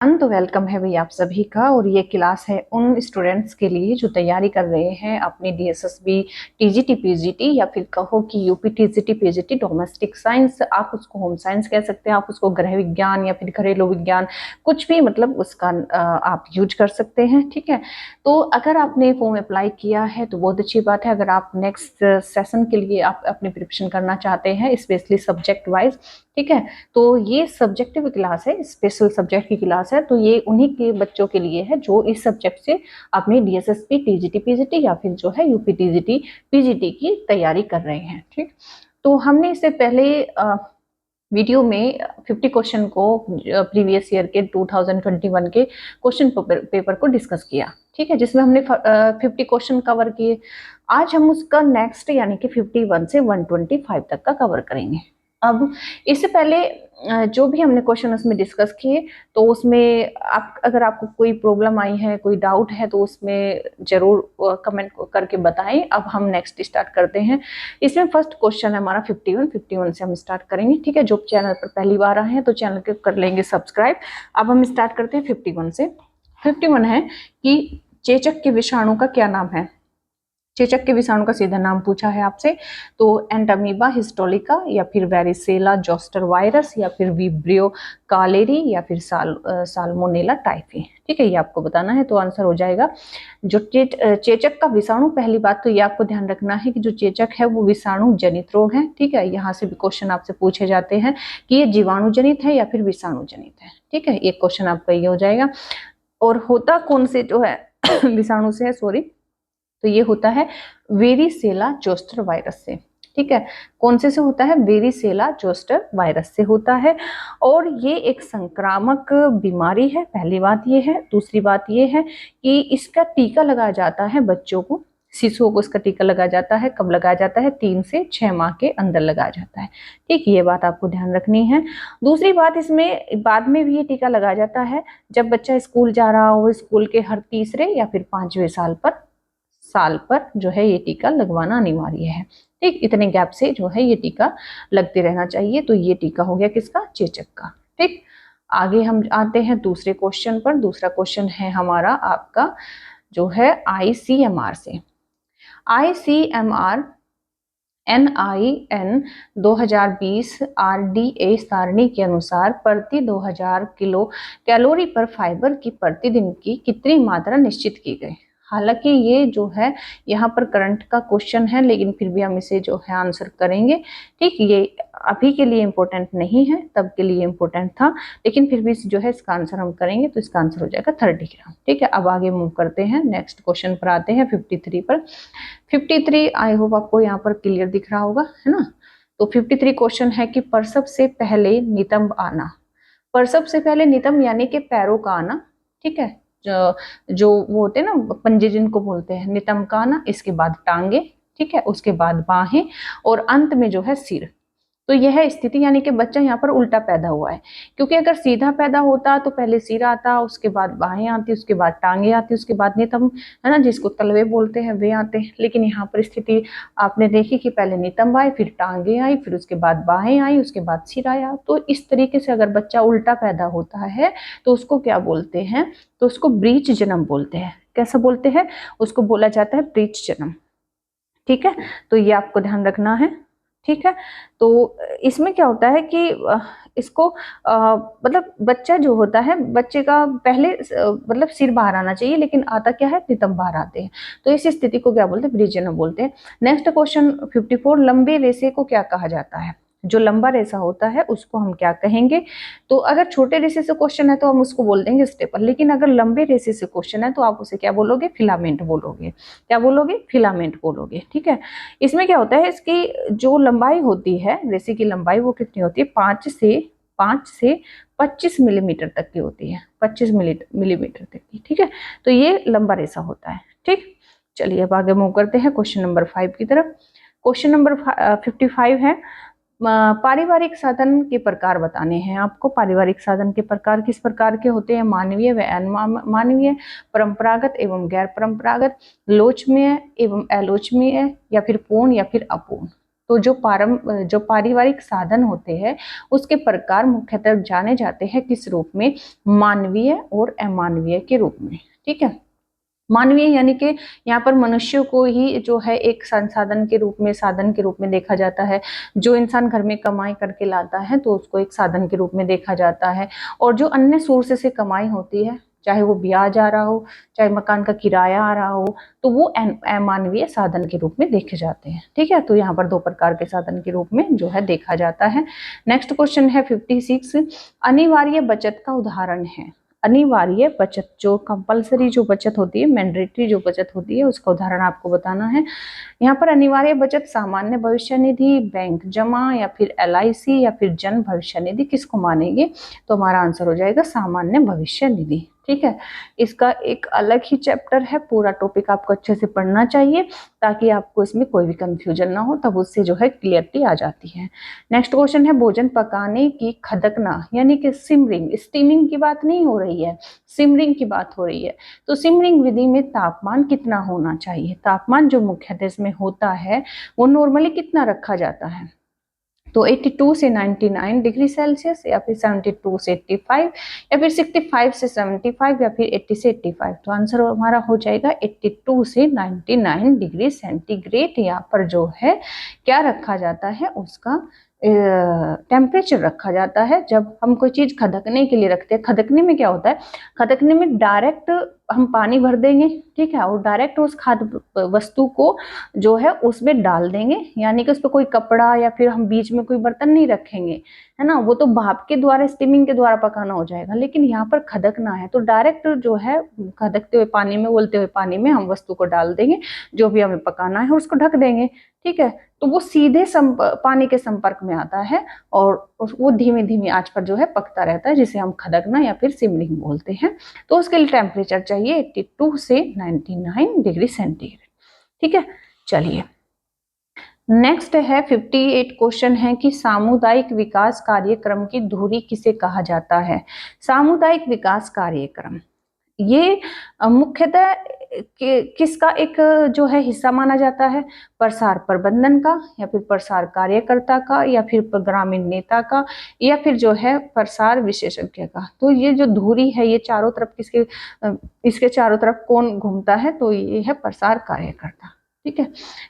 तो वेलकम है भाई आप सभी का। और ये क्लास है उन स्टूडेंट्स के लिए जो तैयारी कर रहे हैं अपनी डीएसएसबी टीजीटी पीजीटी या फिर कहो कि UP TGT PGT domestic science, आप उसको होम साइंस कह सकते हैं, आप उसको गृह विज्ञान या फिर घरेलू विज्ञान, कुछ भी मतलब उसका आप यूज कर सकते हैं। ठीक है, तो अगर आपने फॉर्म अप्लाई किया है तो बहुत अच्छी बात है। अगर आप नेक्स्ट सेशन के लिए आप अपनी प्रिपरेशन करना चाहते हैं स्पेशली सब्जेक्ट वाइज, ठीक है, तो ये सब्जेक्टिव क्लास है, स्पेशल सब्जेक्ट की क्लास है, तो ये उन्हीं के बच्चों के लिए है जो इस सब्जेक्ट से अपनी डीएसएसपी टीजीटी पीजीटी या फिर जो है यूपी टीजीटी पीजीटी की तैयारी कर रहे हैं। ठीक, तो हमने इससे पहले वीडियो में 50 क्वेश्चन को प्रीवियस ईयर के 2021 के क्वेश्चन पेपर को डिस्कस किया। ठीक है, जिसमें हमने 50 क्वेश्चन कवर किए। आज हम उसका नेक्स्ट यानी कि 51 से 125 तक का कवर करेंगे। अब इससे पहले जो भी हमने क्वेश्चन उसमें डिस्कस किए, तो उसमें आप अगर आपको कोई प्रॉब्लम आई है, कोई डाउट है, तो उसमें जरूर कमेंट करके बताएं। अब हम नेक्स्ट स्टार्ट करते हैं। इसमें फर्स्ट क्वेश्चन है हमारा 51 से हम स्टार्ट करेंगे। ठीक है, जो चैनल पर पहली बार आए हैं तो चैनल को कर लेंगे सब्सक्राइब। अब हम स्टार्ट करते हैं 51 से। 51 है कि चेचक के विषाणु का क्या नाम है। चेचक के विषाणु का सीधा नाम पूछा है आपसे, तो एंटामीबा हिस्टोलिका या फिर वेरिसेला जोस्टर वायरस या फिर विब्रियो कालेरी या फिर साल्मोनेला टाइफी। ठीक है, ये आपको बताना है, तो आंसर हो जाएगा जो चेचक का विषाणु। पहली बात तो ये आपको ध्यान रखना है कि जो चेचक है वो विषाणु जनित रोग है। ठीक है, यहाँ से भी क्वेश्चन आपसे पूछे जाते हैं कि ये जीवाणु जनित है या फिर विषाणु जनित है। ठीक है, एक क्वेश्चन आपका ये हो जाएगा। और होता कौन से जो है विषाणु से है, सॉरी, तो ये होता है वेरिसेला जोस्टर वायरस से। ठीक है, कौन से होता है, वेरिसेला जोस्टर वायरस से होता है। और ये एक संक्रामक बीमारी है, पहली बात ये है। दूसरी बात ये है कि इसका टीका लगाया जाता है बच्चों को, शिशुओं को इसका टीका लगाया जाता है। कब लगाया जाता है, 3 से 6 माह के अंदर लगाया जाता है। ठीक, ये बात आपको ध्यान रखनी है। दूसरी बात, इसमें बाद में भी ये टीका लगाया जाता है जब बच्चा स्कूल जा रहा हो, स्कूल के हर तीसरे या फिर 5वें साल पर जो है ये टीका लगवाना अनिवार्य है। ठीक, इतने गैप से जो है ये टीका लगते रहना चाहिए। तो ये टीका हो गया किसका, चेचक का। ठीक, आगे हम आते हैं दूसरे क्वेश्चन पर। दूसरा क्वेश्चन है हमारा आपका जो है आईसीएमआर से। आईसीएमआर NIN 2020 RDA सारणी के अनुसार प्रति 2000 किलो कैलोरी पर फाइबर की प्रतिदिन की कितनी मात्रा निश्चित की गई। हालांकि ये जो है यहाँ पर करंट का क्वेश्चन है, लेकिन फिर भी हम इसे जो है आंसर करेंगे। ठीक, ये अभी के लिए इम्पोर्टेंट नहीं है, तब के लिए इम्पोर्टेंट था, लेकिन फिर भी जो है इसका आंसर हम करेंगे, तो इसका आंसर हो जाएगा 30 ग्राम। ठीक है, अब आगे मूव करते हैं, नेक्स्ट क्वेश्चन पर आते हैं 53 पर। 53 आई होप आपको यहाँ पर क्लियर दिख रहा होगा, है ना। तो 53 क्वेश्चन है कि प्रसव से पहले नितंब आना। प्रसव से पहले नितंब यानी कि पैरों का आना। ठीक है, जो वो होते हैं ना पंजे जिनको बोलते हैं, नितंब का आना, इसके बाद टांगे, ठीक है, उसके बाद बाहें और अंत में जो है सिर। तो यह है स्थिति, यानी कि बच्चा यहाँ पर उल्टा पैदा हुआ है। क्योंकि अगर सीधा पैदा होता तो पहले सिर आता, उसके बाद बाहें आती, उसके बाद टांगे आती, उसके बाद नितंब, है ना, जिसको तलवे बोलते हैं, वे आते हैं। लेकिन यहाँ पर स्थिति आपने देखी कि पहले नितंब आए, फिर टांगे आई, फिर उसके बाद बाहें आई, उसके बाद सिर आया। तो इस तरीके से अगर बच्चा उल्टा पैदा होता है तो उसको क्या बोलते हैं, तो उसको ब्रीच जन्म बोलते हैं। कैसा बोलते हैं, उसको बोला जाता है ब्रीच जन्म। ठीक है, तो ये आपको ध्यान रखना है। ठीक है, तो इसमें क्या होता है कि इसको मतलब बच्चा जो होता है, बच्चे का पहले मतलब सिर बाहर आना चाहिए, लेकिन आता क्या है, नितंब बाहर आते हैं। तो इस स्थिति को क्या बोलते हैं, ब्रीजनम बोलते हैं। नेक्स्ट क्वेश्चन 54, लंबे रेशे को क्या कहा जाता है। जो लंबा रेशा होता है उसको हम क्या कहेंगे। तो अगर छोटे रेशे से क्वेश्चन है तो हम उसको बोल देंगे स्टेपल, लेकिन अगर लंबे रेशे से क्वेश्चन है तो आप उसे क्या बोलोगे, फिलामेंट बोलोगे। क्या बोलोगे, फिलामेंट बोलोगे। ठीक है, इसमें क्या होता है, इसकी जो लंबाई होती है, रेशे की लंबाई वो कितनी होती है, 5 से 25 मिलीमीटर तक की होती है, 25 मिलीमीटर तक की। ठीक है, तो ये लंबा रेशा होता है। ठीक, चलिए अब आगे मूव करते हैं क्वेश्चन नंबर 5 की तरफ। क्वेश्चन नंबर 55 है, पारिवारिक साधन के प्रकार बताने हैं आपको। पारिवारिक साधन के प्रकार किस प्रकार के होते हैं, मानवीय व अमानवीय, परंपरागत एवं गैर परंपरागत, लोचमीय एवं अलोचमीय, या फिर पूर्ण या फिर अपूर्ण। तो जो पारिवारिक साधन होते हैं उसके प्रकार मुख्यतः जाने जाते हैं किस रूप में, मानवीय और अमानवीय के रूप में। ठीक है, मानवीय यानी कि यहाँ पर मनुष्यों को ही जो है एक संसाधन के रूप में, साधन के रूप में देखा जाता है। जो इंसान घर में कमाई करके लाता है तो उसको एक साधन के रूप में देखा जाता है, और जो अन्य सोर्स से कमाई होती है, चाहे वो ब्याज आ रहा हो, चाहे मकान का किराया आ रहा हो, तो वो अमानवीय साधन के रूप में देखे जाते हैं। ठीक है, तो यहाँ पर दो प्रकार के साधन के रूप में जो है देखा जाता है। नेक्स्ट क्वेश्चन है 56, अनिवार्य बचत का उदाहरण है। अनिवार्य बचत, जो कंपलसरी जो बचत होती है, मैंडेटरी जो बचत होती है, उसका उदाहरण आपको बताना है। यहाँ पर अनिवार्य बचत सामान्य भविष्य निधि, बैंक जमा या फिर LIC या फिर जन भविष्य निधि, किसको मानेंगे? तो हमारा आंसर हो जाएगा सामान्य भविष्य निधि। ठीक है, इसका एक अलग ही चैप्टर है, पूरा टॉपिक आपको अच्छे से पढ़ना चाहिए ताकि आपको इसमें कोई भी कंफ्यूजन ना हो, तब उससे जो है क्लियरिटी आ जाती है। नेक्स्ट क्वेश्चन है भोजन पकाने की खदकना यानी कि सिमरिंग, स्टीमिंग की बात नहीं हो रही है, सिमरिंग की बात हो रही है। तो सिमरिंग विधि में तापमान कितना होना चाहिए? तापमान जो मुख्यतः इसमें होता है वो नॉर्मली कितना रखा जाता है? तो 82 से 99 डिग्री सेल्सियस, या फिर 72 से 85, या फिर 65 से 75, या फिर 80 से 85। तो आंसर हमारा हो जाएगा 82 से 99 डिग्री सेंटीग्रेड। यहाँ पर जो है क्या रखा जाता है, उसका टेम्परेचर रखा जाता है। जब हम कोई चीज खदकने के लिए रखते हैं, खदकने में क्या होता है, खदकने में डायरेक्ट हम पानी भर देंगे, ठीक है, और डायरेक्ट उस खाद्य वस्तु को जो है उसमें डाल देंगे, यानी कि उस पर कोई कपड़ा या फिर हम बीच में कोई बर्तन नहीं रखेंगे, है ना, वो तो भाप के द्वारा, स्टीमिंग के द्वारा पकाना हो जाएगा। लेकिन यहाँ पर खदकना है तो डायरेक्ट जो है खदकते हुए पानी में, उबलते हुए पानी में हम वस्तु को डाल देंगे, जो भी हमें पकाना है, उसको ढक देंगे। ठीक है, तो वो सीधे पानी के संपर्क में आता है और वो धीमी धीमी आंच पर जो है पकता रहता है, जिसे हम खदकना या फिर सिमरिंग बोलते हैं। तो उसके लिए टेम्परेचर चाहिए 82 से 99 डिग्री सेंटीग्रेड। ठीक है, चलिए नेक्स्ट है 58 क्वेश्चन है कि सामुदायिक विकास कार्यक्रम की धुरी किसे कहा जाता है? सामुदायिक विकास कार्यक्रम ये मुख्यतः किसका एक जो है हिस्सा माना जाता है? प्रसार प्रबंधन का, या फिर प्रसार कार्यकर्ता का, या फिर ग्रामीण नेता का, या फिर जो है प्रसार विशेषज्ञ का। तो ये जो धुरी है ये चारों तरफ किसके, इसके चारों तरफ कौन घूमता है? तो ये है प्रसार कार्यकर्ता। ठीक है,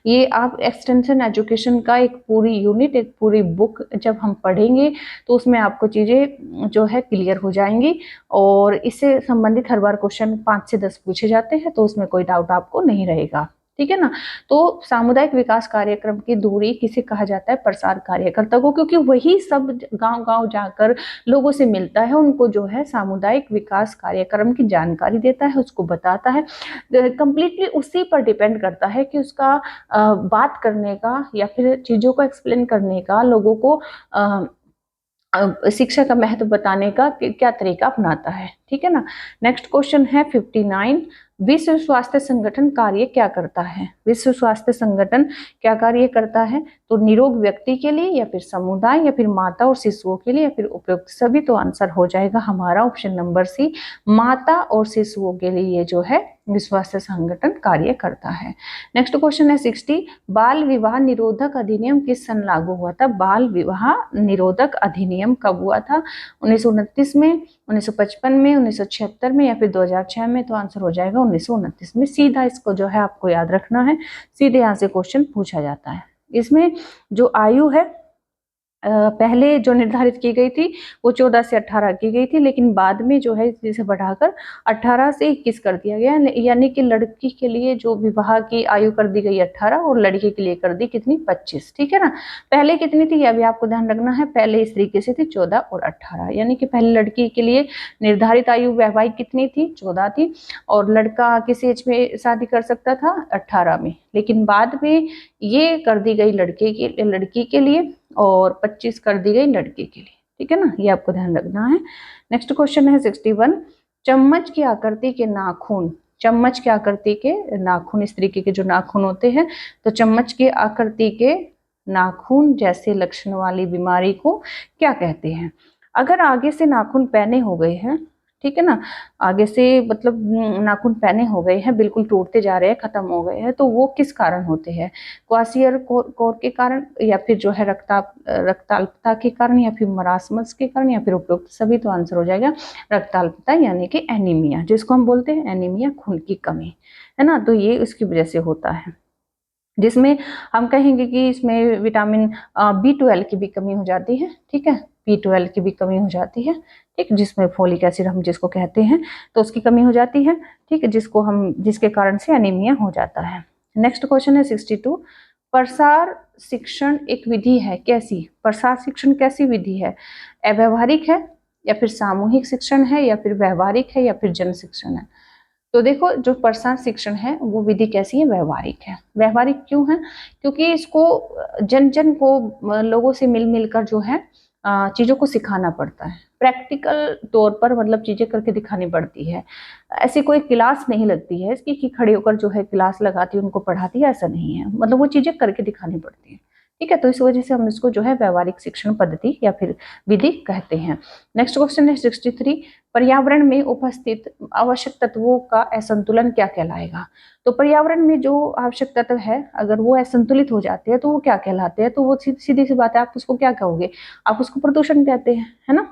ये आप एक्सटेंशन एजुकेशन का एक पूरी यूनिट, एक पूरी बुक जब हम पढ़ेंगे तो उसमें आपको चीजें जो है क्लियर हो जाएंगी, और इससे संबंधित हर बार क्वेश्चन 5 से 10 पूछे जाते हैं, तो उसमें कोई डाउट आपको नहीं रहेगा। ठीक है ना, तो सामुदायिक विकास कार्यक्रम की धुरी किसे कहा जाता है? प्रसार कार्यकर्ता को, क्योंकि वही सब गांव गांव जाकर लोगों से मिलता है, उनको जो है सामुदायिक विकास कार्यक्रम की जानकारी देता है, उसको बताता है। कंप्लीटली उसी पर डिपेंड करता है कि उसका बात करने का या फिर चीजों को एक्सप्लेन करने का, लोगों को शिक्षा का महत्व बताने का क्या तरीका अपनाता है। ठीक है ना, नेक्स्ट क्वेश्चन है 59, विश्व स्वास्थ्य संगठन कार्य क्या करता है? विश्व स्वास्थ्य संगठन क्या कार्य करता है? तो निरोग व्यक्ति के लिए, या फिर समुदाय, या फिर माता और शिशुओं के लिए, या फिर उपयुक्त सभी। तो आंसर हो जाएगा हमारा ऑप्शन नंबर सी, माता और शिशुओं के लिए ये जो है विश्व स्वास्थ्य संगठन कार्य करता है। नेक्स्ट क्वेश्चन है 60, बाल विवाह निरोधक अधिनियम किस सन लागू हुआ था? बाल विवाह निरोधक अधिनियम कब हुआ था? 1929 में, 1955 में, 1976 में, या फिर 2006 में। तो आंसर हो जाएगा 1929 में। सीधा इसको जो है आपको याद रखना है, सीधे यहाँ से क्वेश्चन पूछा जाता है। इसमें जो आयु है पहले जो निर्धारित की गई थी वो 14 से 18 की गई थी, लेकिन बाद में जो है इसे बढ़ाकर 18 से 21 कर दिया गया, यानी कि लड़की के लिए जो विवाह की आयु कर दी गई 18 और लड़के के लिए कर दी कितनी? 25। ठीक है ना, पहले कितनी थी अभी आपको ध्यान रखना है, पहले इस तरीके से थी 14 और 18, यानी कि पहले लड़की के लिए निर्धारित आयु वैवाहिक कितनी थी? 14 थी, और लड़का किस एज में शादी कर सकता था? 18 में। लेकिन बाद में ये कर दी गई लड़की के लिए और 25 कर दी गई लड़के के लिए। ठीक है ना, ये आपको ध्यान रखना है। नेक्स्ट क्वेश्चन है 61, चम्मच की आकृति के नाखून, चम्मच की आकृति के नाखून, इस तरीके के जो नाखून होते हैं, तो चम्मच की आकृति के नाखून जैसे लक्षण वाली बीमारी को क्या कहते हैं? अगर आगे से नाखून पैने हो गए हैं, ठीक है ना, आगे से मतलब नाखून पैने हो गए हैं, बिल्कुल टूटते जा रहे हैं, खत्म हो गए हैं, तो वो किस कारण होते हैं? क्वासियर कोर के कारण, या फिर जो है रक्ताल्पता के कारण, या फिर मरासमस के कारण, या फिर उपरोक्त सभी। तो आंसर हो जाएगा रक्ताल्पता यानी कि एनीमिया, जिसको हम बोलते हैं एनीमिया, खून की कमी, है ना। तो ये उसकी वजह से होता है, जिसमें हम कहेंगे कि इसमें विटामिन B12 की भी कमी हो जाती है, ठीक है, B12 की भी कमी हो जाती है, ठीक, जिसमें फोलिक एसिड हम जिसको कहते हैं, तो उसकी कमी हो जाती है, ठीक है, जिसके कारण से एनीमिया हो जाता है। नेक्स्ट क्वेश्चन है 62। प्रसार शिक्षण एक विधि है, कैसी? प्रसार शिक्षण कैसी विधि है? अव्यवहारिक है, या फिर सामूहिक शिक्षण है, या फिर व्यवहारिक है, या फिर जन शिक्षण है? तो देखो, जो प्रसार शिक्षण है वो विधि कैसी है? व्यवहारिक है। व्यवहारिक क्यों है? क्योंकि इसको जन जन को लोगों से मिल मिलकर जो है चीजों को सिखाना पड़ता है, प्रैक्टिकल तौर पर मतलब चीजें करके दिखानी पड़ती है। ऐसी कोई क्लास नहीं लगती है इसकी कि खड़े होकर जो है क्लास लगाती है उनको पढ़ाती है, ऐसा नहीं है, मतलब वो चीजें करके दिखानी पड़ती है, ठीक है। तो इस वजह से हम इसको जो है व्यवहारिक शिक्षण पद्धति या फिर विधि कहते हैं। नेक्स्ट क्वेश्चन है 63। पर्यावरण में उपस्थित आवश्यक तत्वों का असंतुलन क्या कहलाएगा? तो पर्यावरण में जो आवश्यक तत्व है अगर वो असंतुलित हो जाते हैं तो वो क्या कहलाते हैं? तो वो सीधी सी बात है, आप उसको क्या कहोगे? आप उसको प्रदूषण कहते हैं, है ना।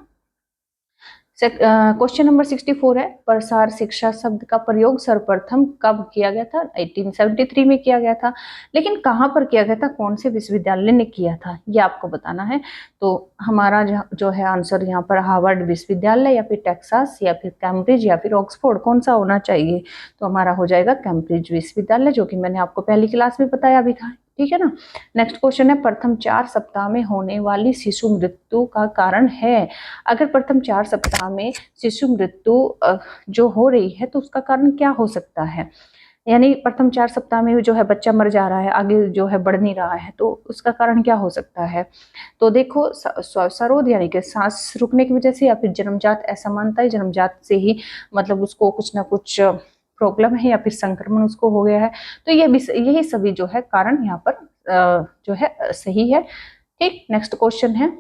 क्वेश्चन नंबर 64 है, प्रसार शिक्षा शब्द का प्रयोग सर्वप्रथम कब किया गया था? 1873 में किया गया था, लेकिन कहाँ पर किया गया था, कौन से विश्वविद्यालय ने किया था, ये आपको बताना है। तो हमारा जो है आंसर यहाँ पर हार्वर्ड विश्वविद्यालय, या फिर टेक्सास, या फिर कैम्ब्रिज, या फिर ऑक्सफोर्ड, कौन सा होना चाहिए? तो हमारा हो जाएगा कैम्ब्रिज विश्वविद्यालय, जो कि मैंने आपको पहली क्लास में बताया भी था, ठीक है ना। नेक्स्ट क्वेश्चन है, प्रथम 4 सप्ताह में होने वाली शिशु मृत्यु का कारण है। अगर प्रथम 4 सप्ताह में शिशु मृत्यु जो हो रही है तो उसका कारण क्या हो सकता है? यानी प्रथम 4 सप्ताह में जो है बच्चा मर जा रहा है, आगे जो है बढ़ नहीं रहा है, तो उसका कारण क्या हो सकता है? तो देखो, श्वासरोध यानी कि सांस रुकने की वजह से, या फिर जन्मजात असमानता, जन्मजात से ही मतलब उसको कुछ ना कुछ प्रॉब्लम है, या फिर संक्रमण उसको हो गया है। तो यही सभी जो है कारण यहाँ पर जो है सही है, ठीक। नेक्स्ट क्वेश्चन है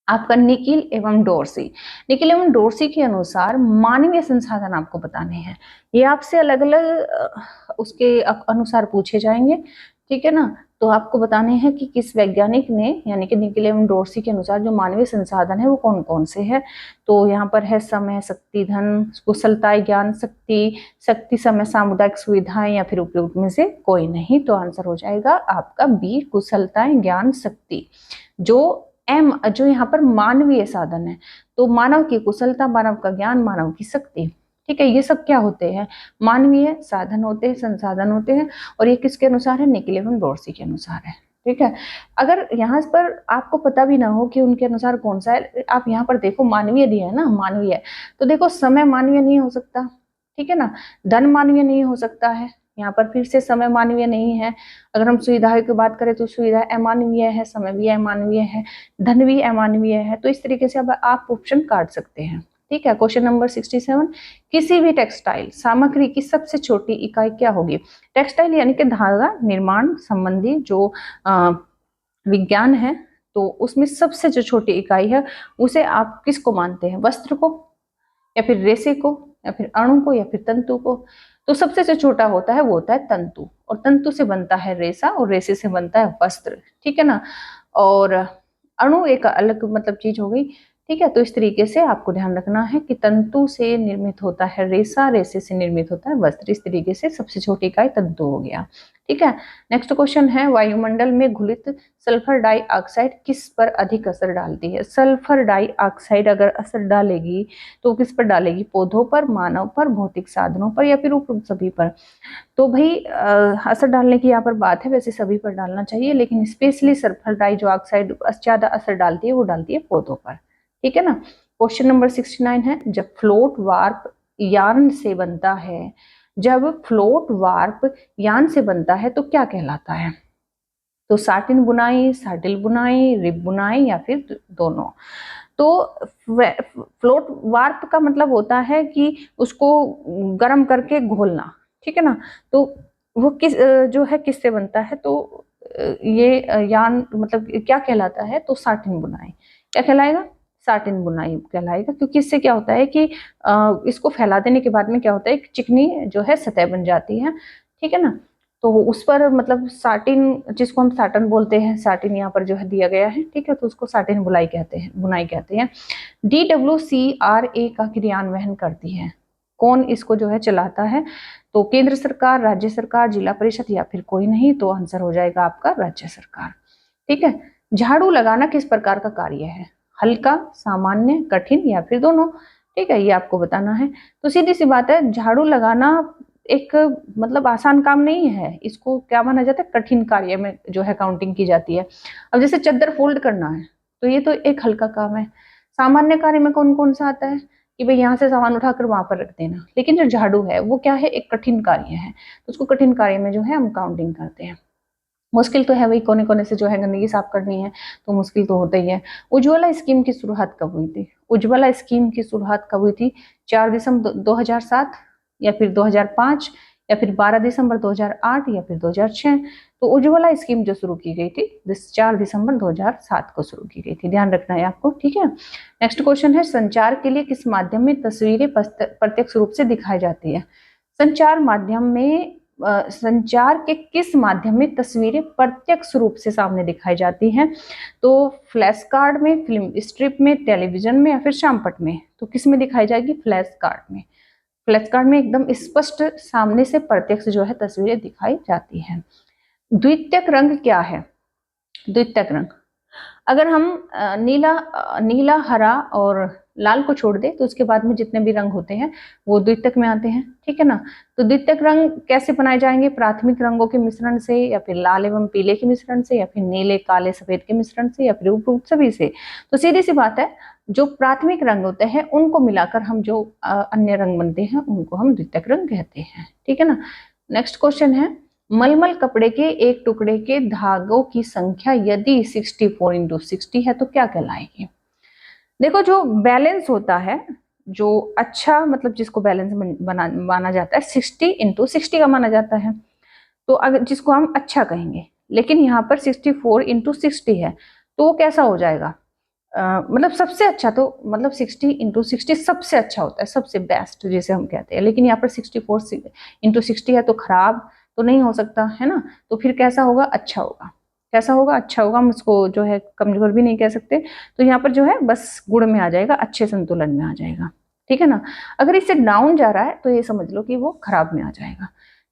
आपका निकिल एवं डोर्सी। निकिल एवं डोर्सी के अनुसार मानवीय संसाधन आपको बताने हैं, ये आपसे अलग अलग उसके अनुसार पूछे जाएंगे, ठीक है ना। तो आपको बताने हैं कि किस वैज्ञानिक ने, यानी कि निकिल एवं डोर्सी के अनुसार जो मानवीय संसाधन है वो कौन कौन से हैं। तो यहाँ पर है समय, शक्ति, धन, कुशलता, ज्ञान, शक्ति, समय, सामुदायिक सुविधाएं, या फिर उपयोग में से कोई नहीं। तो आंसर हो जाएगा आपका बी, कुशलताएं, ज्ञान, शक्ति। जो यहाँ पर मानवीय साधन है, तो मानव की कुशलता, मानव का ज्ञान, मानव की शक्ति, ठीक है, ये सब क्या होते हैं? मानवीय साधन होते हैं, संसाधन होते हैं। और ये किसके अनुसार है? निकिल एवं डोर्सी के अनुसार है, ठीक है। अगर यहाँ पर आपको पता भी ना हो कि उनके अनुसार कौन सा है, आप यहाँ पर देखो मानवीय दिया है ना, मानवीय, तो देखो समय मानवीय नहीं हो सकता, ठीक है ना, धन मानवीय नहीं हो सकता है, यहाँ पर फिर से समय मानवीय नहीं है। अगर हम सुविधाओं की बात करें तो सुविधा अमानवीय है, समय भी अमानवीय है, धन भी अमानवीय है। तो इस तरीके से अब आप ऑप्शन काट सकते हैं, ठीक है। क्वेश्चन नंबर 67, किसी भी टेक्सटाइल सामग्री की सबसे छोटी इकाई क्या होगी? टेक्सटाइल यानी कि धागा निर्माण संबंधी जो विज्ञान है, तो उसमें सबसे जो छोटी इकाई है उसे आप किसको मानते हैं? वस्त्र को, या फिर रेशे को, या फिर अणु को, या फिर तंतु को? तो सबसे जो छोटा होता है वो होता है तंतु, और तंतु से बनता है रेशा, और रेशे से बनता है वस्त्र, ठीक है ना। और अणु एक अलग मतलब चीज हो गई, ठीक है। तो इस तरीके से आपको ध्यान रखना है कि तंतु से निर्मित होता है रेशा, रेशे से निर्मित होता है वस्त्र। इस तरीके से सबसे छोटी इकाई तंतु हो गया, ठीक है। नेक्स्ट क्वेश्चन है, वायुमंडल में घुलित सल्फर डाइऑक्साइड किस पर अधिक असर डालती है? सल्फर डाइऑक्साइड अगर असर डालेगी तो किस पर डालेगी? पौधों पर, मानव पर, भौतिक साधनों पर, या फिर उपरोक्त सभी पर? तो भाई असर डालने की यहाँ पर बात है, वैसे सभी पर डालना चाहिए, लेकिन स्पेशली सल्फर डाई जो ऑक्साइड ज्यादा असर डालती है वो डालती है पौधों पर, ठीक है ना। क्वेश्चन नंबर 69 है, जब फ्लोट वार्प यार्न से बनता है, जब फ्लोट वार्प यार्न से बनता है तो क्या कहलाता है? तो साटिन बुनाई, साटिल बुनाई, रिब बुनाई, या फिर दोनों? तो फ्लोट वार्प का मतलब होता है कि उसको गर्म करके घोलना, ठीक है ना। तो वो जो है किससे बनता है? तो ये यान मतलब क्या कहलाता है? तो साटिन बुनाई क्या कहलाएगा? साटिन बुनाई कहलाएगा, क्योंकि इससे क्या होता है कि इसको फैला देने के बाद में क्या होता है, एक चिकनी जो है सतह बन जाती है, ठीक है ना। तो उस पर मतलब साटिन, जिसको हम साटन बोलते हैं, साटिन यहाँ पर जो है दिया गया है, ठीक है, तो उसको साटिन बुनाई कहते हैं, बुनाई कहते हैं। DWCRA का क्रियान्वयन करती है, कौन इसको जो है चलाता है? तो केंद्र सरकार, राज्य सरकार, जिला परिषद या फिर कोई नहीं, तो आंसर हो जाएगा आपका राज्य सरकार, ठीक है। झाड़ू लगाना किस प्रकार का कार्य है? हल्का, सामान्य, कठिन या फिर दोनों, ठीक है, ये आपको बताना है। तो सीधी सी बात है, झाड़ू लगाना एक मतलब आसान काम नहीं है, इसको क्या माना जाता है, कठिन कार्य में जो है काउंटिंग की जाती है। अब जैसे चादर फोल्ड करना है, तो ये तो एक हल्का काम है। सामान्य कार्य में कौन कौन सा आता है कि भाई यहाँ से सामान उठाकर वहां पर रख देना, लेकिन जो झाड़ू है वो क्या है, एक कठिन कार्य है, तो उसको कठिन कार्य में जो है हम काउंटिंग करते हैं। मुश्किल तो है वही, कोने कोने से जो है गंदगी साफ करनी है, तो मुश्किल तो होता ही है। उज्ज्वला स्कीम की शुरुआत कब हुई थी? उज्ज्वला स्कीम की शुरुआत कब हुई थी? 4 दिसंबर 2007 या फिर 2005 या फिर 12 दिसंबर 2008 या फिर 2006। तो उज्ज्वला स्कीम जो शुरू की गई थी 4 दिसंबर 2007 को शुरू की गई थी, ध्यान रखना है आपको, ठीक है। नेक्स्ट क्वेश्चन है, संचार के लिए किस माध्यम में तस्वीरें प्रत्यक्ष रूप से दिखाई जाती है? संचार माध्यम में संचार के किस माध्यम में तस्वीरें प्रत्यक्ष रूप से सामने दिखाई जाती हैं? तो फ्लैश कार्ड में, फिल्म स्ट्रिप में, टेलीविजन में या फिर शामपट में? तो किस में दिखाई जाएगी? फ्लैश कार्ड में। फ्लैश कार्ड में एकदम स्पष्ट सामने से प्रत्यक्ष जो है तस्वीरें दिखाई जाती हैं। द्वितीयक रंग क्या है? द्वितीयक रंग, अगर हम नीला, हरा और लाल को छोड़ दे तो उसके बाद में जितने भी रंग होते हैं वो द्वितीयक में आते हैं, ठीक है ना। तो द्वितीयक रंग कैसे बनाए जाएंगे? प्राथमिक रंगों के मिश्रण से, या फिर लाल एवं पीले के मिश्रण से, या फिर नीले, काले, सफेद के मिश्रण से, या फिर उपरोक्त सभी से। तो सीधी सी बात है, जो प्राथमिक रंग होते हैं उनको मिलाकर हम जो अन्य रंग बनते हैं उनको हम द्वितीयक रंग कहते हैं, ठीक है ना। नेक्स्ट क्वेश्चन है, मलमल कपड़े के एक टुकड़े के धागों की संख्या यदि 64 इंटू 60 है तो क्या कहलाएगी? देखो, जो बैलेंस होता है, जो अच्छा मतलब जिसको बैलेंस माना जाता है, 60 इंटू 60 का माना जाता है, तो अगर जिसको हम अच्छा कहेंगे, लेकिन यहाँ पर 64 इंटू 60 है, तो वो कैसा हो जाएगा? मतलब सबसे अच्छा, तो मतलब 60 इंटू 60 सबसे अच्छा होता है, सबसे बेस्ट जिसे हम कहते हैं, लेकिन यहाँ पर 64 इंटू 60 है, तो खराब तो नहीं हो सकता है ना। तो फिर कैसा होगा? अच्छा होगा। कैसा होगा? अच्छा होगा। हम उसको जो है कमजोर भी नहीं कह सकते, तो यहाँ पर जो है बस गुण में आ जाएगा, अच्छे संतुलन में आ जाएगा, ठीक है ना। अगर इससे डाउन जा रहा है तो ये समझ लो कि वो खराब में आ जाएगा।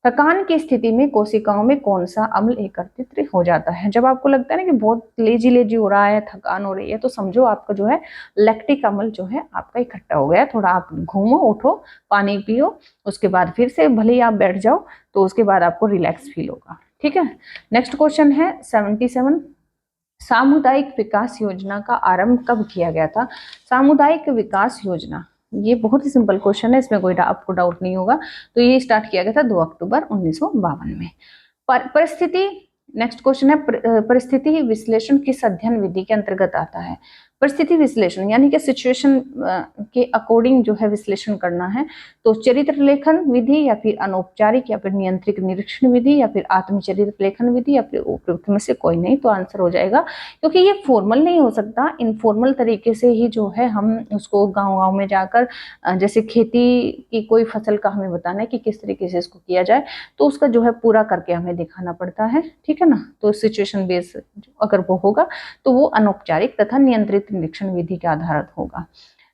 थकान की स्थिति में कोशिकाओं में कौन सा अम्ल एकत्रित हो जाता है? जब आपको लगता है ना कि बहुत लेजी लेजी हो रहा है, थकान हो रही है, तो समझो आपका जो है लैक्टिक अम्ल जो है आपका इकट्ठा हो गया है। थोड़ा आप घूमो, उठो, पानी पियो, उसके बाद फिर से भले ही आप बैठ जाओ, तो उसके बाद आपको रिलैक्स फील होगा, ठीक है। नेक्स्ट क्वेश्चन है 77, सामुदायिक विकास योजना का आरंभ कब किया गया था? सामुदायिक विकास योजना, ये बहुत ही सिंपल क्वेश्चन है, इसमें कोई आपको डाउट नहीं होगा। तो ये स्टार्ट किया गया था 2 अक्टूबर 1952 में। परिस्थिति, नेक्स्ट क्वेश्चन है, परिस्थिति विश्लेषण किस अध्ययन विधि के अंतर्गत आता है? परिस्थिति विश्लेषण यानी कि सिचुएशन के अकॉर्डिंग जो है विश्लेषण करना है, तो चरित्र लेखन विधि या फिर अनौपचारिक या फिर नियंत्रित निरीक्षण विधि या फिर आत्मचरित्र लेखन विधि या फिर उपयुक्त में से कोई नहीं, तो आंसर हो जाएगा, क्योंकि ये फॉर्मल नहीं हो सकता, इनफॉर्मल तरीके से ही जो है हम उसको गाँव-गाँव में जाकर जैसे खेती की कोई फसल का हमें बताना है कि किस तरीके से इसको किया जाए, तो उसका जो है पूरा करके हमें दिखाना पड़ता है, ठीक है ना। तो सिचुएशन बेस अगर वो होगा तो वो अनौपचारिक तथा नियंत्रित निरीक्षण विधि के आधारित होगा।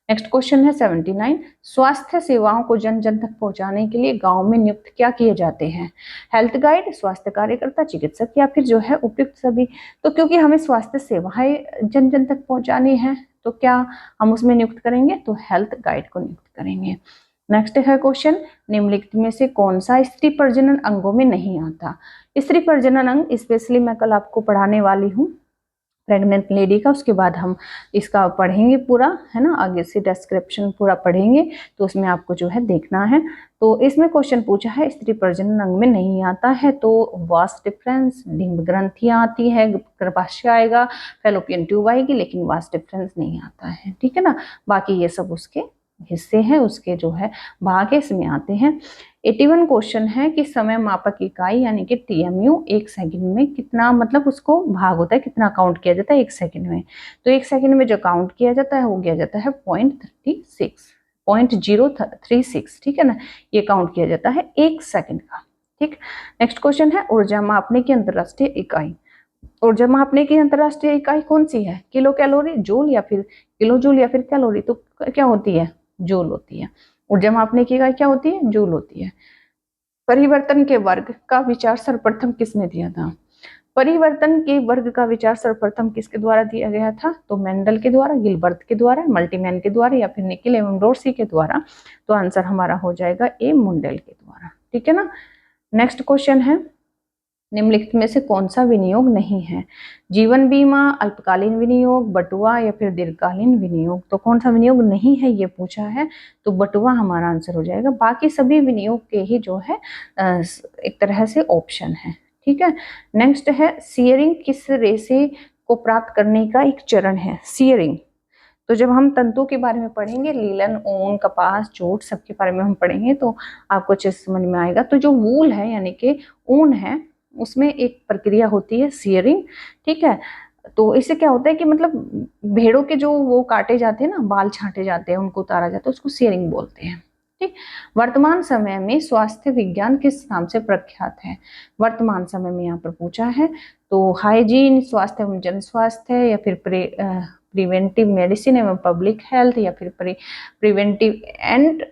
नेक्स्ट क्वेश्चन है 79, स्वास्थ्य सेवाओं को जन जन तक पहुंचाने के लिए गांव में नियुक्त क्या किए जाते हैं? हेल्थ गाइड, स्वास्थ्य कार्यकर्ता, चिकित्सक या फिर जो है उपयुक्त सभी। तो क्योंकि हमें स्वास्थ्य सेवाएं जन जन तक पहुंचानी है, तो क्या हम उसमें नियुक्त करेंगे? तो हेल्थ गाइड को नियुक्त करेंगे। नेक्स्ट है क्वेश्चन, निम्नलिखित में से कौन सा स्त्री प्रजनन अंगों में नहीं आता? स्त्री प्रजनन अंग स्पेशली मैं कल आपको पढ़ाने वाली हूँ प्रेग्नेंट लेडी का, उसके बाद हम इसका पढ़ेंगे पूरा, है ना, आगे से डिस्क्रिप्शन पूरा पढ़ेंगे, तो उसमें आपको जो है देखना है। तो इसमें क्वेश्चन पूछा है स्त्री प्रजनन अंग में नहीं आता है, तो वास डिफरेंस, डिंब ग्रंथियां आती है, गर्भाशय आएगा, फैलोपियन ट्यूब आएगी, लेकिन वास डिफरेंस नहीं आता है, ठीक है ना। बाकी ये सब उसके हिस्से हैं उसके जो है भाग इसमें आते हैं। 81 क्वेश्चन है कि समय मापक इकाई यानी कि TMU 1 सेकंड में कितना, मतलब उसको भाग होता है, कितना काउंट किया जाता है 1 सेकंड में। तो 1 सेकंड में जो काउंट किया जाता है वो किया जाता है 0.36, ठीक है ना, ये काउंट किया जाता है 1 सेकंड का। ठीक, नेक्स्ट क्वेश्चन है ऊर्जा मापने की अंतरराष्ट्रीय इकाई। ऊर्जा मापने की अंतरराष्ट्रीय इकाई कौन सी है? किलो कैलोरी, जूल या फिर किलो जूल या फिर कैलोरी? तो क्या होती है? जूल होती है। ऊर्जा मापने की इकाई क्या होती है? जूल होती है। परिवर्तन के वर्ग का विचार सर्वप्रथम किसने दिया था? परिवर्तन के वर्ग का विचार सर्वप्रथम किसके द्वारा दिया गया था? तो मेंडल के द्वारा, गिलबर्ट के द्वारा, मल्टीमैन के द्वारा या फिर निकिल एवं डोर्सी के द्वारा? तो आंसर हमारा हो जाएगा ए, मुंडेल के द्वारा। ठीक है ना। नेक्स्ट क्वेश्चन है निम्नलिखित में से कौन सा विनियोग नहीं है? जीवन बीमा, अल्पकालीन विनियोग, बटुआ या फिर दीर्घकालीन विनियोग? तो कौन सा विनियोग नहीं है ये पूछा है, तो बटुआ हमारा आंसर हो जाएगा। बाकी सभी विनियोग के ही जो है एक तरह से ऑप्शन है। ठीक है। नेक्स्ट है सियरिंग किस रेशे को प्राप्त करने का एक चरण है? सियरिंग, तो जब हम तंतु के बारे में पढ़ेंगे, लीलन, ऊन, कपास, जूट, सबके बारे में हम पढ़ेंगे तो आपको अच्छे से समझ में आएगा। तो जो वूल है यानी कि ऊन है, उसमें एक प्रक्रिया होती है सियरिंग। ठीक है। तो इससे क्या होता है कि मतलब भेड़ों के जो वो काटे जाते हैं ना, बाल छांटे जाते हैं, उनको उतारा जाता है, उसको सियरिंग बोलते हैं। ठीक। वर्तमान समय में स्वास्थ्य विज्ञान किस नाम से प्रख्यात है? वर्तमान समय में यहाँ पर पूछा है, तो हाइजीन, स्वास्थ्य एवं जन स्वास्थ्य या फिर प्रिवेंटिव मेडिसिन एवं पब्लिक हेल्थ या फिर प्रिवेंटिव एंड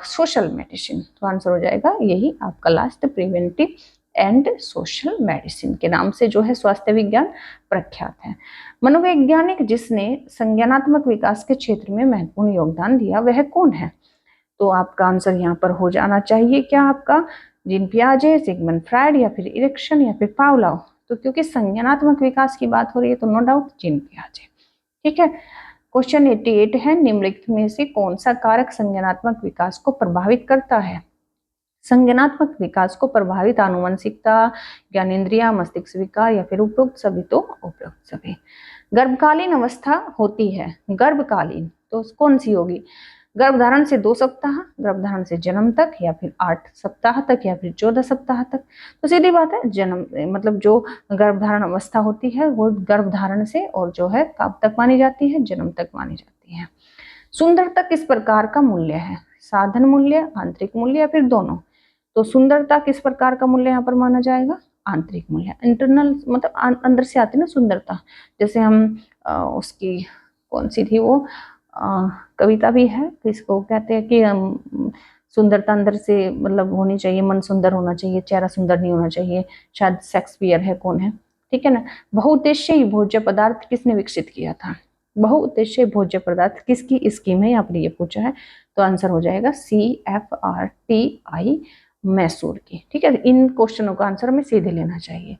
सोशल मेडिसिन? तो आंसर हो जाएगा यही आपका last, preventive and social medicine के नाम से जो है स्वास्थ्य विज्ञान प्रख्यात है। मनोवैज्ञानिक जिसने संज्ञानात्मक विकास के क्षेत्र में महत्वपूर्ण योगदान दिया वह कौन है? तो आपका आंसर यहाँ पर हो जाना चाहिए क्या आपका? जीन पियाजे, सिगमंड फ्रायड या फिर इरिक्सन या फिर पावलोव? तो क्योंकि संज्ञानात्मक विकास की बात हो रही है तो नो डाउट जीन पियाजे। ठीक है। क्वेश्चन 88 है निम्नलिखित में से कौन सा कारक संज्ञानात्मक विकास को प्रभावित करता है? संज्ञानात्मक विकास को प्रभावित आनुवंशिकता, ज्ञानेंद्रिया, मस्तिष्क विकार या फिर उपरोक्त सभी? तो उपरोक्त सभी। गर्भकालीन अवस्था होती है, गर्भकालीन तो कौन सी होगी? गर्भधारण से 2 सप्ताह, गर्भधारण से जन्म तक या फिर 8 सप्ताह तक या फिर 14 सप्ताह तक? तो सीधी बात है, जन्म मतलब जो गर्भधारण अवस्था होती है वो गर्भधारण से और जो है कब तक मानी जाती है? जन्म तक मानी जाती है। सुंदरता किस प्रकार का मूल्य है? साधन मूल्य, आंतरिक मूल्य या फिर दोनों? तो सुंदरता किस प्रकार का मूल्य यहाँ पर माना जाएगा? आंतरिक मूल्य, इंटरनल, मतलब अंदर से आती है ना सुंदरता। जैसे हम उसकी कौन सी थी वो कविता भी है, तो इसको कहते हैं कि सुंदरता अंदर से मतलब होनी चाहिए, मन सुंदर होना चाहिए, चेहरा सुंदर नहीं होना चाहिए। शायद शेक्सपियर है, कौन है, ठीक है ना। बहुउद्देशीय भोज्य पदार्थ किसने विकसित किया था? बहुउद्देशीय भोज्य पदार्थ किसकी स्कीम है यहाँ पर ये पूछा है, तो आंसर हो जाएगा CFRTI मैसूर की। ठीक है, इन क्वेश्चनों का आंसर हमें सीधे लेना चाहिए।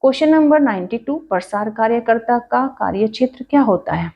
क्वेश्चन नंबर 92, प्रसार कार्यकर्ता का कार्य क्षेत्र क्या होता है?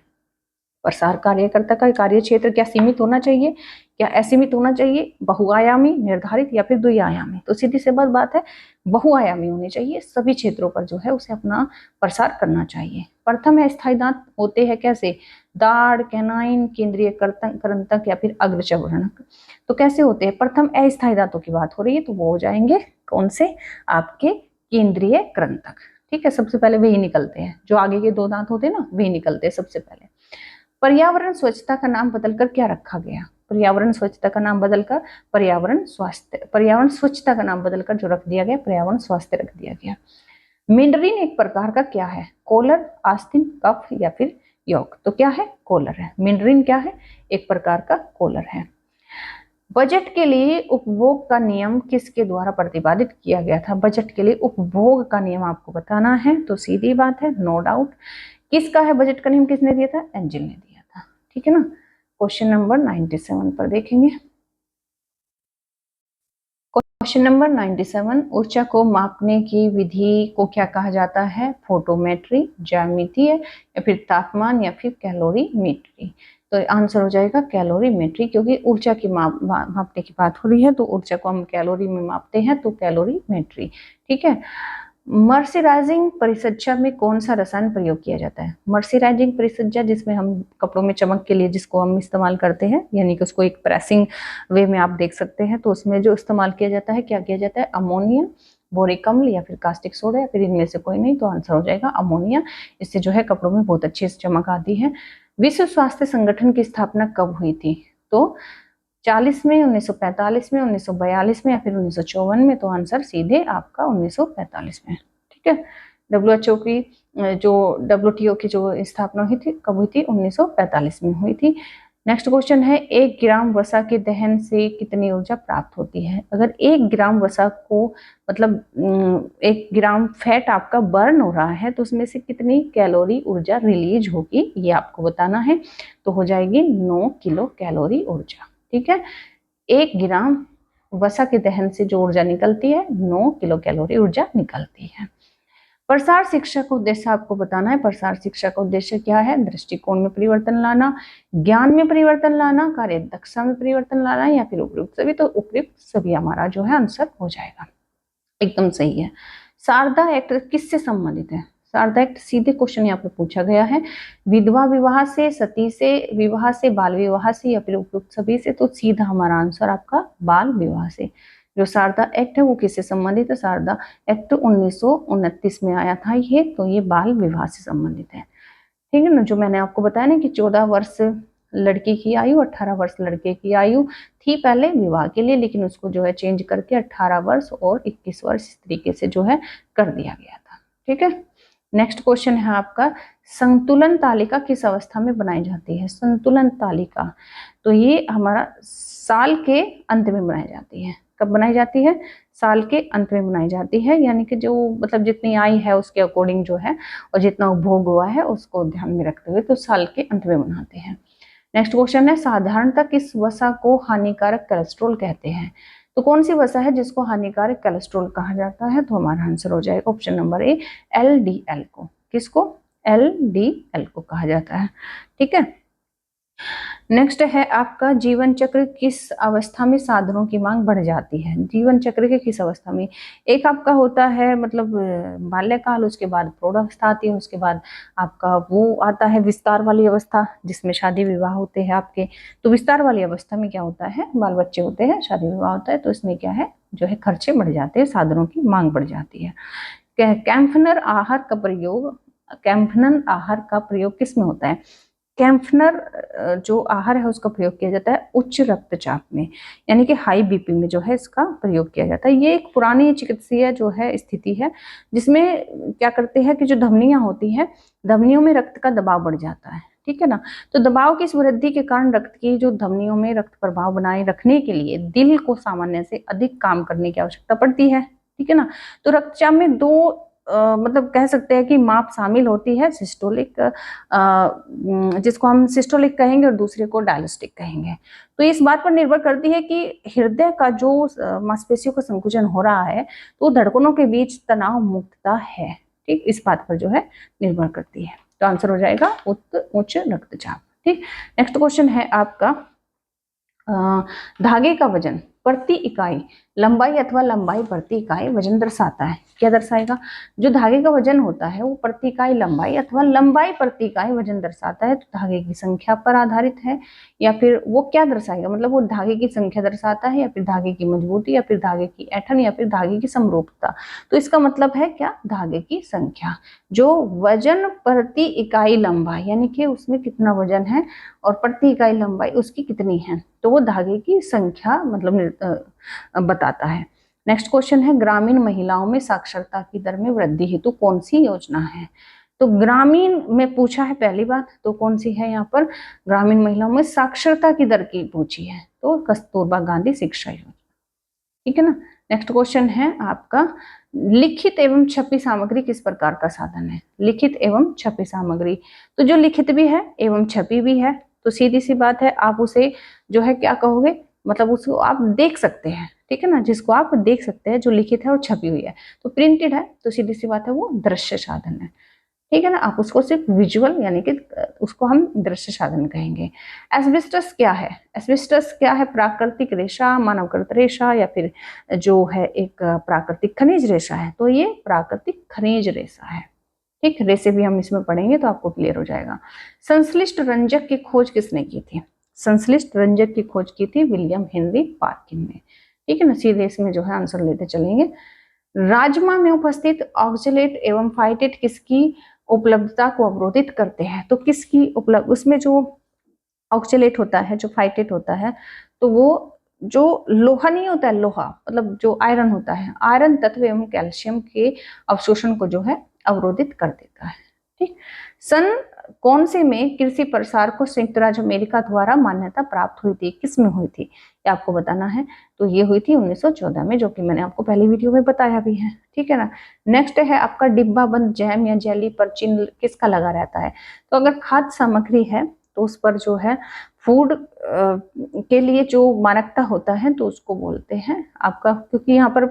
प्रसार कार्यकर्ता का कार्य क्षेत्र क्या सीमित होना चाहिए, क्या असीमित होना चाहिए, बहुआयामी, निर्धारित या फिर द्विआयामी? तो सीधी सी बात है, बहुआयामी होनी चाहिए, सभी क्षेत्रों पर जो है उसे अपना प्रसार करना चाहिए। प्रथम अस्थायी दांत होते हैं कैसे? दाढ़, कैनाइन, केंद्रीय कृंतक या फिर अग्रचर्वणक? तो कैसे होते हैं? प्रथम अस्थायी दांतों की बात हो रही है तो वो हो जाएंगे कौन से? आपके केंद्रीय कृंतक। ठीक है, सबसे पहले वही निकलते हैं, जो आगे के 2 दांत होते हैं ना वही निकलते हैं सबसे पहले। पर्यावरण स्वच्छता का नाम बदलकर क्या रखा गया? पर्यावरण स्वच्छता का नाम बदलकर पर्यावरण स्वच्छता का नाम बदलकर जो रख दिया गया, पर्यावरण स्वास्थ्य रख दिया गया। मेंडरिन एक प्रकार का क्या है? कोलर, आस्तीन, कफ या फिर यौक? तो क्या है? कोलर है। मेंडरिन क्या है? एक प्रकार का कोलर है। बजट के लिए उपभोग का नियम किसके द्वारा प्रतिपादित किया गया था? बजट के लिए उपभोग का नियम आपको बताना है, तो सीधी बात है, नो डाउट। किसका है बजट का नियम? किसने दिया था? एंजिल ने दिया था। ठीक है ना। क्वेश्चन नंबर 97 पर देखेंगे। क्वेश्चन नंबर 97, ऊर्जा को मापने की विधि को क्या कहा जाता है? फोटोमेट्री, ज्यामितीय या फिर तापमान या फिर कैलोरीमेट्री? तो आंसर हो जाएगा कैलोरीमेट्री, क्योंकि ऊर्जा की मापने की बात हो रही है तो ऊर्जा को हम कैलोरी में मापते हैं, तो कैलोरीमेट्री। ठीक है। मर्सिराइजिंग परिसज्जा में कौन सा रसायन प्रयोग किया जाता है? मर्सिराइजिंग परिसज्जा जिसमें हम कपड़ों में चमक के लिए जिसको हम इस्तेमाल करते हैं, यानी कि उसको एक प्रेसिंग वे में आप देख सकते हैं, तो उसमें जो इस्तेमाल किया जाता है, क्या किया जाता है? अमोनिया, बोरिक अम्ल या फिर कास्टिक सोडा, या फिर इनमें से कोई नहीं, तो आंसर हो जाएगा अमोनिया। इससे जो है कपड़ों में बहुत अच्छी चमक आती है। विश्व स्वास्थ्य संगठन की स्थापना कब हुई थी? तो 40 में, 1945 में, 1942 में या फिर 1954 में, तो आंसर सीधे आपका 1945 में। ठीक है। WHO की जो WTO की जो स्थापना हुई थी कब हुई थी? 1945 में हुई थी। नेक्स्ट क्वेश्चन है, 1 ग्राम वसा के दहन से कितनी ऊर्जा प्राप्त होती है? अगर 1 ग्राम वसा को मतलब 1 ग्राम फैट आपका बर्न हो रहा है तो उसमें से कितनी कैलोरी ऊर्जा रिलीज होगी, ये आपको बताना है। तो हो जाएगी 9 किलो कैलोरी ऊर्जा। ठीक है। 1 ग्राम वसा के दहन से जो ऊर्जा निकलती है 9 किलो कैलोरी ऊर्जा निकलती है। प्रसार शिक्षा का उद्देश्य आपको बताना है। प्रसार शिक्षा का उद्देश्य क्या है? दृष्टिकोण में परिवर्तन लाना, ज्ञान में परिवर्तन लाना, कार्य दक्षता में परिवर्तन लाना, या फिर उपयुक्त सभी। तो उपयुक्त सभी हमारा जो है आंसर हो जाएगा। एकदम सही है। शारदा एक्ट किससे संबंधित है? शारदा एक्ट सीधे क्वेश्चन यहाँ पे पूछा गया है, विधवा विवाह से, सती से विवाह से, बाल विवाह से, या फिर उपयुक्त सभी से। तो सीधा हमारा आंसर आपका बाल विवाह से। जो शारदा एक्ट है वो किससे संबंधित है? शारदा एक्ट 1929 में आया था ये, तो ये बाल विवाह से संबंधित है। ठीक है ना। जो मैंने आपको बताया ना कि 14 वर्ष लड़की की आयु, 18 वर्ष लड़के की आयु थी पहले विवाह के लिए, लेकिन उसको जो है चेंज करके 18 वर्ष और 21 वर्ष इस तरीके से जो है कर दिया गया था। ठीक है। नेक्स्ट क्वेश्चन है आपका, संतुलन तालिका किस अवस्था में बनाई जाती है? संतुलन तालिका तो ये हमारा साल के अंत में बनाई जाती है। कब बनाई जाती है? साल के अंत में बनाई जाती है, यानी कि जो मतलब जितनी आय है उसके अकॉर्डिंग जो है और जितना उपभोग हुआ है उसको ध्यान में रखते हुए तो साल के अंत में बनाते हैं। नेक्स्ट क्वेश्चन है, साधारणतः किस वसा को हानिकारक कोलेस्ट्रॉल कहते हैं? तो कौन सी वसा है जिसको हानिकारक कोलेस्ट्रॉल कहा जाता है? तो हमारा आंसर हो जाएगा ऑप्शन नंबर ए, LDL को। किसको? LDL को कहा जाता है। ठीक है। नेक्स्ट है आपका, जीवन चक्र किस अवस्था में साधनों की मांग बढ़ जाती है? जीवन चक्र के किस अवस्था में? एक आपका होता है मतलब बाल्यकाल, उसके बाद प्रौढ़ावस्था आती है, उसके बाद आपका वो आता है विस्तार वाली अवस्था जिसमें शादी विवाह होते हैं आपके। तो विस्तार वाली अवस्था में क्या होता है? बाल बच्चे होते हैं, शादी विवाह होता है, तो इसमें क्या है जो है खर्चे बढ़ जाते हैं, साधनों की मांग बढ़ जाती है। कैम्फनर आहार का प्रयोग, कैम्फनन आहार का प्रयोग किस में होता है? कैम्फनर जो आहार है उसका प्रयोग किया जाता है उच्च रक्तचाप में, यानी कि हाई बीपी में जो है इसका प्रयोग किया जाता है। ये एक पुरानी चिकित्सीय जो है स्थिति है जिसमें क्या करते हैं कि जो धमनियां होती हैं, धमनियों में रक्त का दबाव बढ़ जाता है। ठीक है ना। तो दबाव की इस वृद्धि के कारण रक्त की जो धमनियों में रक्त प्रवाह बनाए रखने के लिए दिल को सामान्य से अधिक काम करने की आवश्यकता पड़ती है। ठीक है ना। तो रक्तचाप में दो मतलब कह सकते हैं कि माप शामिल होती है, सिस्टोलिक जिसको हम सिस्टोलिक कहेंगे और दूसरे को डायलिस्टिक कहेंगे। तो इस बात पर निर्भर करती है कि हृदय का जो मांसपेशियों का संकुचन हो रहा है तो धड़कनों के बीच तनाव मुक्तता है। ठीक, इस बात पर जो है निर्भर करती है। तो आंसर हो जाएगा उच्च रक्तचाप। ठीक। नेक्स्ट क्वेश्चन है आपका, धागे का वजन प्रति इकाई लंबाई अथवा लंबाई प्रति इकाई वजन दर्शाता है। क्या दर्शाएगा? जो धागे का वजन होता है वो प्रति इकाई लंबाई अथवा लंबाई प्रति इकाई वजन दर्शाता है। तो धागे की संख्या पर आधारित है, या फिर वो क्या दर्शाएगा? मतलब वो धागे की संख्या दर्शाता है, या फिर धागे की मजबूती, या फिर धागे की ऐंठन, या फिर धागे की समरूपता। तो इसका मतलब है क्या? धागे की संख्या। जो वजन प्रति इकाई लंबाई यानी कि उसमें कितना वजन है और प्रति इकाई लंबाई उसकी कितनी है, तो वो धागे की संख्या मतलब बताता है। नेक्स्ट क्वेश्चन है, ग्रामीण महिलाओं में साक्षरता की दर में वृद्धि हेतु कौन सी योजना है? तो ग्रामीण में पूछा है पहली बात, तो कौन सी है यहाँ पर? ग्रामीण महिलाओं में साक्षरता की दर की पूछी है, तो कस्तूरबा गांधी शिक्षा योजना। ठीक है ना। नेक्स्ट क्वेश्चन है आपका, लिखित एवं छपी सामग्री किस प्रकार का साधन है? लिखित एवं छपी सामग्री, तो जो लिखित भी है एवं छपी भी है, तो सीधी सी बात है आप उसे जो है क्या कहोगे, मतलब उसको आप देख सकते हैं। ठीक है ना, जिसको आप देख सकते हैं, जो लिखित है और छपी हुई है, तो प्रिंटेड है, तो सीधी सी बात है वो दृश्य साधन है। ठीक है ना। आप उसको सिर्फ विजुअल यानी कि उसको हम दृश्य साधन कहेंगे। एस्बेस्टस क्या है? एस्बेस्टस क्या है? प्राकृतिक रेशा, मानवकृत रेशा, या फिर जो है एक प्राकृतिक खनिज रेशा है। तो ये प्राकृतिक खनिज रेशा है। ठीक, रेसे भी हम इसमें पढ़ेंगे तो आपको क्लियर हो जाएगा। संश्लिष्ट रंजक की खोज किसने की थी? संश्लिष्ट रंजक की खोज की थी विलियम हेनरी पार्किन ने। ठीक है ना, सीधे इसमें जो है आंसर लेते चलेंगे। राजमा में उपस्थित ऑक्जेलेट एवं फाइटेट किसकी उपलब्धता को अवरोधित करते हैं? तो किसकी उपलब्ध, उसमें जो ऑक्जेलेट होता है, जो फाइटेट होता है, तो वो जो लोहा नहीं होता है, लोहा मतलब जो आयरन होता है, आयरन तत्व एवं कैल्शियम के अवशोषण को जो है अवरोधित कर देता है। ठीक, सन कौन से में कृषि प्रसार को संयुक्त राज्य अमेरिका द्वारा मान्यता प्राप्त हुई थी? किस में हुई थी ये आपको बताना है। तो ये हुई थी 1914 में, जो कि मैंने आपको पहली वीडियो में बताया भी है। ठीक है ना। नेक्स्ट है आपका डिब्बा बंद जैम या जेली पर चिन्ह किसका लगा रहता है? तो अगर खाद्य सामग्री है तो उस पर जो है फूड के लिए जो मानकता होता है तो उसको बोलते हैं आपका, क्योंकि यहाँ पर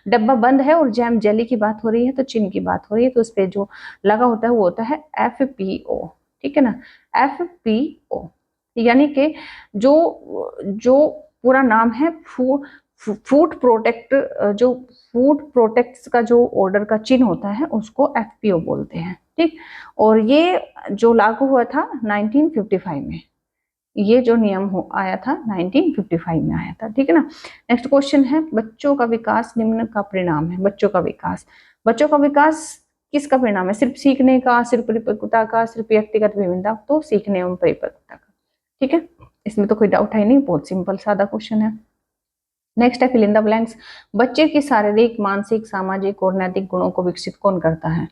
डब्बा बंद है और जैम जेली की बात हो रही है तो चिन्ह की बात हो रही है, तो उस पर जो लगा होता है वो होता है FPO। ठीक है ना, FPO यानी कि जो पूरा नाम है फूड प्रोटेक्ट, जो फूड प्रोटेक्ट्स का जो ऑर्डर का चिन्ह होता है उसको FPO बोलते हैं। ठीक, और ये जो लागू हुआ था 1955 में, ये जो नियम आया था 1955 में आया था। ठीक है ना। नेक्स्ट क्वेश्चन है बच्चों का विकास निम्न का परिणाम है। बच्चों का विकास, बच्चों का विकास किसका परिणाम है? सिर्फ सीखने का, सिर्फ परिपक्वता का, सिर्फ व्यक्तिगत विभिन्नता? तो सीखने एवं परिपक्वता का। ठीक है, इसमें तो कोई डाउट है नहीं, बहुत सिंपल सादा क्वेश्चन है। नेक्स्ट है फिल इन द ब्लैंक्स। बच्चे की शारीरिक, मानसिक, सामाजिक और नैतिक गुणों को विकसित कौन करता है?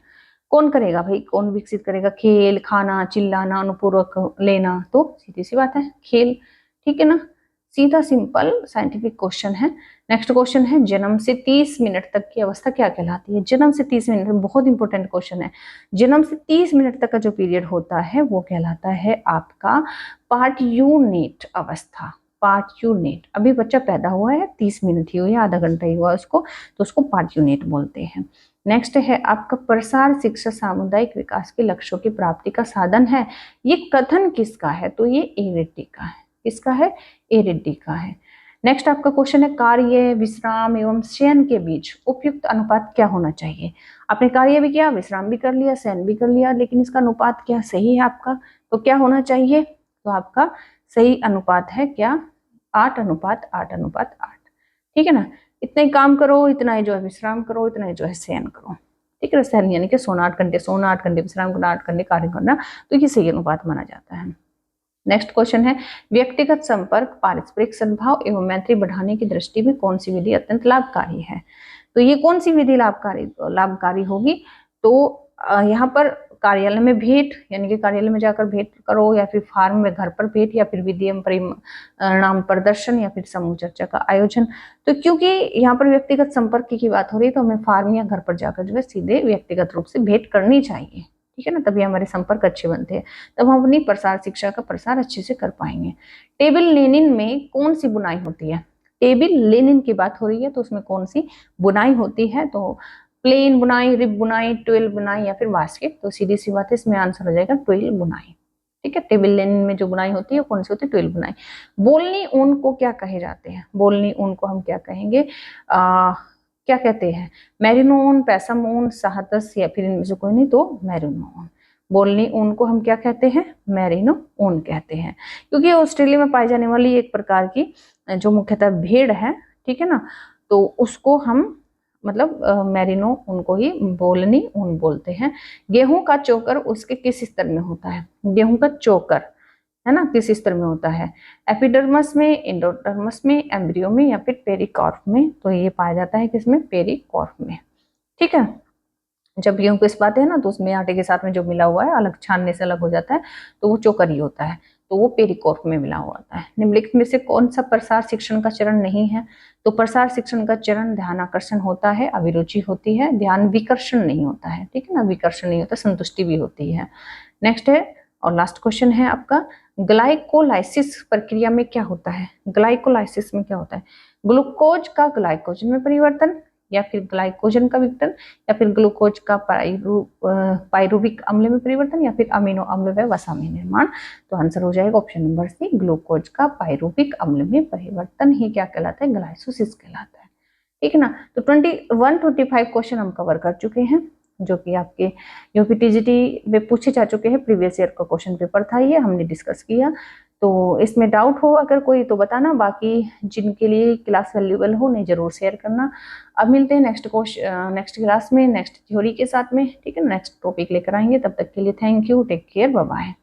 कौन करेगा भाई? कौन विकसित करेगा? खेल, खाना, चिल्लाना, अनुपूर्वक लेना? तो सीधी सी बात है, खेल। ठीक है ना, सीधा सिंपल साइंटिफिक क्वेश्चन है। नेक्स्ट क्वेश्चन है जन्म से 30 मिनट तक की अवस्था क्या कहलाती है? जन्म से 30 मिनट, बहुत इंपॉर्टेंट क्वेश्चन है। जन्म से 30 मिनट तक का जो पीरियड होता है वो कहलाता है आपका पार्ट्यूनेट अवस्था। पार्ट्यूनेट, अभी बच्चा पैदा हुआ है, 30 मिनट ही हुई है, आधा घंटा ही हुआ उसको, तो उसको पार्ट्यूनेट बोलते हैं। नेक्स्ट है आपका प्रसार शिक्षा सामुदायिक विकास के लक्ष्यों की प्राप्ति का साधन है। ये कथन किसका है? तो ये एरिडी का है। किसका है? एरिडी का है। नेक्स्ट आपका क्वेश्चन है कार्य, विश्राम एवं शयन के बीच उपयुक्त अनुपात क्या होना चाहिए? आपने कार्य भी किया, विश्राम भी कर लिया, शयन भी कर लिया, लेकिन इसका अनुपात क्या सही है आपका? तो क्या होना चाहिए? तो आपका सही अनुपात है क्या? 8:8:8। ठीक है ना, इतना ही काम करो, इतना ही जो है विश्राम करो, इतना ही जो है शयन करो। ठीक है, शयन यानी कि सोना 8 घंटे, सोना 8 घंटे, विश्राम करना 8 घंटे, कार्य करना, तो ये सही अनुपात माना जाता है। नेक्स्ट क्वेश्चन है व्यक्तिगत संपर्क, पारस्परिक सद्भाव एवं मैत्री बढ़ाने की दृष्टि में कौन सी विधि अत्यंत लाभकारी है? तो ये कौन सी विधि लाभकारी होगी? तो यहाँ पर कार्यालय में भेंट, यानी कि कार्यालय में जाकर भेंट करो, या फिर फार्म में घर पर भेंट, या फिर विधि एवं परिणाम प्रदर्शन, या फिर समूह चर्चा का आयोजन। तो क्योंकि यहाँ पर व्यक्तिगत संपर्क की बात हो रही है तो हमें फार्म या घर पर जाकर जो है सीधे व्यक्तिगत रूप से भेंट करनी चाहिए। ठीक है ना, तभी हमारे संपर्क अच्छे बनते हैं, तब हम अपनी प्रसार शिक्षा का प्रसार अच्छे से कर पाएंगे। टेबल लेनिन में कौन सी बुनाई होती है? टेबल लेनिन की बात हो रही है तो उसमें कौन सी बुनाई होती है? तो प्लेन बुनाई, रिब बुनाई, ट्वेल बुनाई, या फिर बास्केट? तो सीधी सी बात है, इसमें आंसर हो जाएगा ट्वेल बुनाई। ठीक है, टेबल लेनिन में जो बुनाई होती है कौन सी होती है? ट्वेल बुनाई। बोलनी ऊन को क्या कहे जाते हैं? बोलनी ऊन को हम क्या कहेंगे? क्या कहते हैं? मेरिनो ऊन, पैसम ऊन, साहतस, या फिर इनमें से कोई नहीं तो मेरिनो ऊन। बोलनी ऊन को हम क्या कहते हैं? मेरिनो ऊन कहते हैं, क्योंकि ऑस्ट्रेलिया में पाई जाने वाली एक प्रकार की जो मुख्यतः भेड़ है, ठीक है ना, तो उसको हम मतलब मेरिनो ऊन को ही बोलनी ऊन बोलते हैं। गेहूं का चोकर उसके किस स्तर में होता है? गेहूं का चोकर है ना, किस स्तर में होता है? एपिडर्मस में, एंडोडर्मस में, एम्ब्रियो में, या फिर पेरिकॉर्प में? तो ये पाया जाता है किसमें? पेरिकॉर्प में। ठीक है, जब गेहूं को इस्पाते हैं ना तो उसमें आटे के साथ में जो मिला हुआ है अलग, छानने से अलग हो जाता है, तो वो चोकर ही होता है, तो वो पेरिकॉर्प में मिला हुआ होता है। निम्नलिखित में से कौन सा प्रसार शिक्षण का चरण नहीं है? तो प्रसार शिक्षण का चरण ध्यान आकर्षण होता है, अभिरुचि होती है, ध्यान विकर्षण नहीं होता है। ठीक है ना, विकर्षण नहीं होता, संतुष्टि भी होती है। नेक्स्ट है और लास्ट क्वेश्चन है आपका ग्लाइकोलाइसिस प्रक्रिया में क्या होता है? ग्लाइकोलाइसिस में क्या होता है? ग्लूकोज का ग्लाइकोजन में परिवर्तन, या फिर ग्लाइकोजन का विघटन, या फिर ग्लूकोज का पायरुविक अम्ल में परिवर्तन, या फिर अमीनो अम्ल व वसा में निर्माण। तो आंसर हो जाएगा ऑप्शन नंबर सी, ग्लूकोज का पायरुविक अम्ल में परिवर्तन ही क्या कहलाता है, ग्लाइसोसिस कहलाता है। ठीक है ना। तो 25 क्वेश्चन हम कवर कर चुके हैं, जो कि आपके यूपीटीजीटी में पूछे जा चुके हैं। प्रीवियस ईयर का क्वेश्चन पेपर था, ये हमने डिस्कस किया। तो इसमें डाउट हो अगर कोई तो बताना, बाकी जिनके लिए क्लास वैल्यूएबल हो उन्हें जरूर शेयर करना। अब मिलते हैं नेक्स्ट क्लास में नेक्स्ट थ्योरी के साथ में। ठीक है, नेक्स्ट टॉपिक लेकर आएंगे। तब तक के लिए thank you, take care, bye bye.